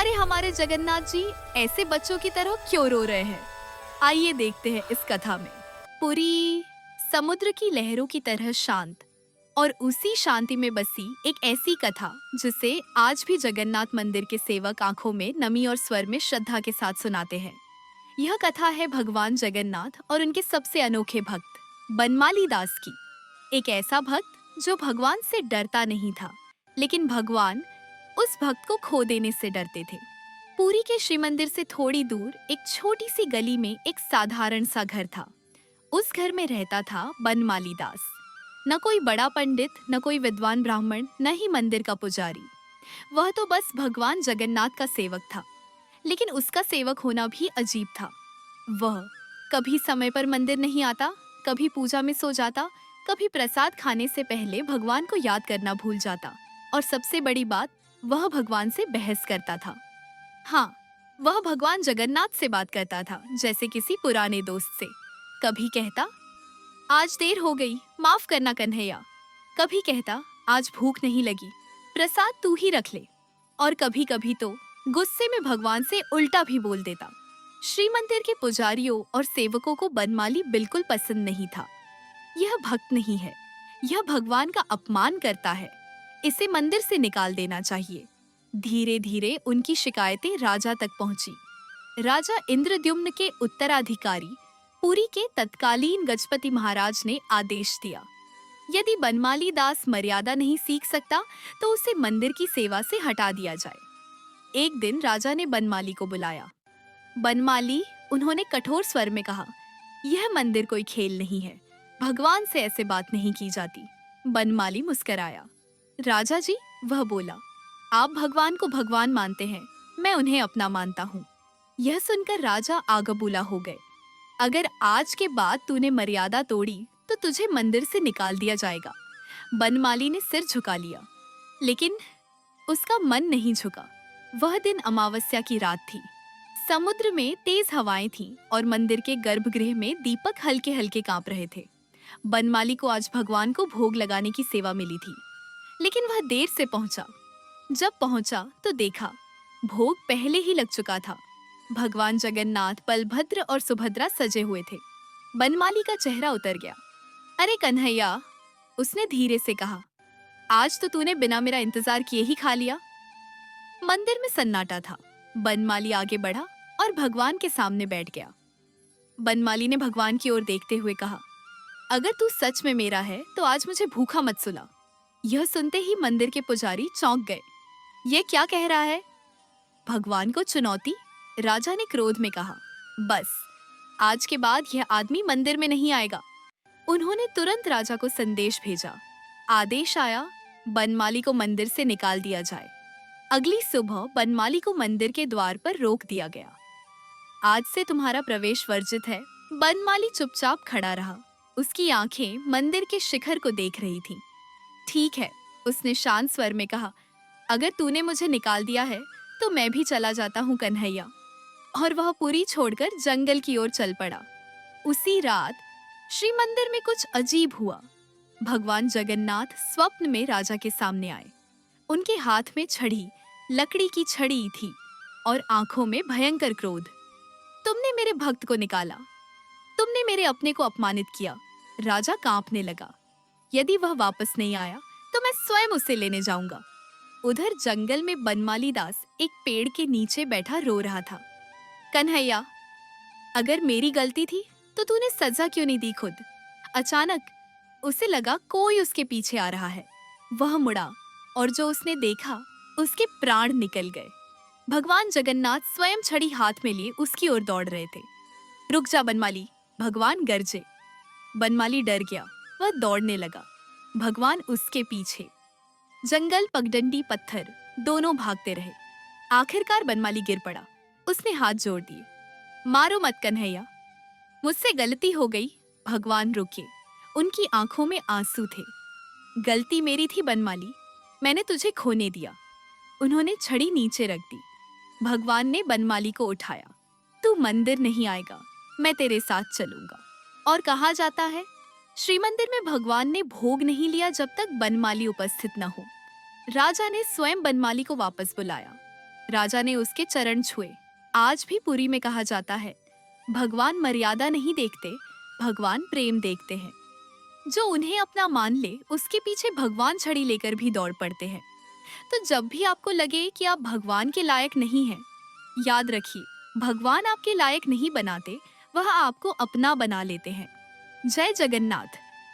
अरे हमारे जगन्नाथ जी ऐसे बच्चों की तरह क्यों रो रहे हैं? आइए देखते हैं इस कथा में। पुरी समुद्र की लहरों की तरह शांत और उसी शांति में बसी एक ऐसी कथा जिसे आज भी जगन्नाथ मंदिर के सेवक आंखों में नमी और स्वर में श्रद्धा के साथ सुनाते हैं। यह कथा है भगवान जगन्नाथ और उनके सबसे अनोखे भक्त बनमाली दास की। एक ऐसा भक्त जो भगवान से डरता नहीं था, लेकिन भगवान उस भक्त को खो देने से डरते थे। पुरी के श्री मंदिर से थोड़ी दूर एक छोटी सी गली में एक साधारण सा घर था। उस घर में रहता था बनमाली दास। न कोई बड़ा पंडित, न कोई विद्वान ब्राह्मण, न ही मंदिर का पुजारी। वह तो बस भगवान जगन्नाथ का सेवक था। लेकिन उसका सेवक होना भी अजीब था। वह कभी समय पर मंदिर नहीं आता, कभी पूजा में सो जाता, कभी प्रसाद खाने से पहले भगवान को याद करना भूल जाता, और सबसे बड़ी बात, वह भगवान से बहस करता था। हाँ, वह भगवान जगन्नाथ से बात करता था जैसे किसी पुराने दोस्त से। कभी कहता, आज देर हो गई, माफ करना कन्हैया। कभी कहता, आज भूख नहीं लगी, प्रसाद तू ही रख ले। और कभी कभी तो गुस्से में भगवान से उल्टा भी बोल देता। श्री मंदिर के पुजारियों और सेवकों को बनमाली बिल्कुल पसंद नहीं था। यह भक्त नहीं है, यह भगवान का अपमान करता है, इसे मंदिर से निकाल देना चाहिए। धीरे धीरे उनकी शिकायतें राजा तक पहुंची। राजा इंद्रद्युम्न के उत्तराधिकारी पुरी के तत्कालीन गजपति महाराज ने आदेश दिया, यदि बनमाली दास मर्यादा नहीं सीख सकता तो उसे मंदिर की सेवा से हटा दिया जाए। एक दिन राजा ने बनमाली को बुलाया। बनमाली, उन्होंने कठोर स्वर में कहा, यह मंदिर कोई खेल नहीं है, भगवान से ऐसे बात नहीं की जाती। बनमाली मुस्कराया। राजा जी, वह बोला, आप भगवान को भगवान मानते हैं, मैं उन्हें अपना मानता हूँ। यह सुनकर राजा आगबूला हो गए। अगर आज के बाद तूने मर्यादा तोड़ी तो तुझे मंदिर से निकाल दिया जाएगा। बनमाली ने सिर झुका लिया, लेकिन उसका मन नहीं झुका। वह दिन अमावस्या की रात थी। समुद्र में तेज हवाएं थीं और मंदिर के गर्भगृह में दीपक हल्के हल्के कांप रहे थे। बनमाली को आज भगवान को भोग लगाने की सेवा मिली थी, लेकिन वह देर से पहुंचा। जब पहुंचा तो देखा, भोग पहले ही लग चुका था। भगवान जगन्नाथ, बलभद्र और सुभद्रा सजे हुए थे। बनमाली का चेहरा उतर गया। अरे कन्हैया, उसने धीरे से कहा, आज तो तूने बिना मेरा इंतजार किए ही खा लिया। मंदिर में सन्नाटा था। बनमाली आगे बढ़ा और भगवान के सामने बैठ गया। बनमाली ने भगवान की ओर देखते हुए कहा, अगर तू सच में मेरा है तो आज मुझे भूखा मत सुला। यह सुनते ही मंदिर के पुजारी चौंक गए। यह क्या कह रहा है? भगवान को चुनौती? राजा ने क्रोध में कहा, बस आज के बाद यह आदमी मंदिर में नहीं आएगा। उन्होंने तुरंत राजा को संदेश भेजा। आदेश आया, बनमाली को मंदिर से निकाल दिया जाए। अगली सुबह बनमाली को मंदिर के द्वार पर रोक दिया गया। आज से तुम्हारा प्रवेश वर्जित है। बनमाली चुपचाप खड़ा रहा। उसकी आंखें मंदिर के शिखर को देख रही थीं। ठीक है, उसने शांत स्वर में कहा, अगर तूने मुझे निकाल दिया है तो मैं भी चला जाता हूँ कन्हैया। और वह पुरी छोड़कर जंगल की ओर चल पड़ा। उसी रात श्री मंदिर में कुछ अजीब हुआ। भगवान जगन्नाथ स्वप्न में राजा के सामने आए। उनके हाथ में छड़ी, लकड़ी की छड़ी थी और आंखों में भयंकर क्रोध। तुमने मेरे भक्त को निकाला, तुमने मेरे अपने को अपमानित किया। राजा कांपने लगा। यदि वह वापस नहीं आया तो मैं स्वयं उसे लेने जाऊंगा। उधर जंगल में बनमाली दास एक पेड़ के नीचे बैठा रो रहा था। कन्हैया, अगर मेरी गलती थी तो तूने सजा क्यों नहीं दी खुद? अचानक उसे लगा कोई उसके पीछे आ रहा है। वह मुड़ा और जो उसने देखा, उसके प्राण निकल गए। भगवान जगन्नाथ स्वयं छड़ी हाथ में लिए उसकी ओर दौड़ रहे थे। रुक जा बनमाली, भगवान गरजे। बनमाली डर गया। वह दौड़ने लगा, भगवान उसके पीछे। जंगल, पगडंडी, पत्थर, दोनों भागते रहे। आखिरकार बनमाली गिर पड़ा। उसने हाथ जोड़ दिए। मारो मत कन्हैया, मुझसे गलती हो गई। भगवान रुके। उनकी आंखों में आंसू थे। गलती मेरी थी बनमाली, मैंने तुझे खोने दिया। उन्होंने छड़ी नीचे रख दी। भगवान ने बनमाली को उठाया। तू मंदिर नहीं आएगा, मैं तेरे साथ चलूंगा। और कहा जाता है, श्री मंदिर में भगवान ने भोग नहीं लिया जब तक बनमाली उपस्थित न हो। राजा ने स्वयं बनमाली को वापस बुलाया। राजा ने उसके चरण छुए। आज भी पुरी में कहा जाता है, भगवान मर्यादा नहीं देखते, भगवान प्रेम देखते हैं। जो उन्हें अपना मान ले, उसके पीछे भगवान छड़ी लेकर भी दौड़ पड़ते हैं। तो जब भी आपको लगे कि आप भगवान के लायक नहीं हैं, याद रखिए, भगवान आपके लायक नहीं बनाते, वह आपको अपना बना लेते हैं। जय जगन्नाथ।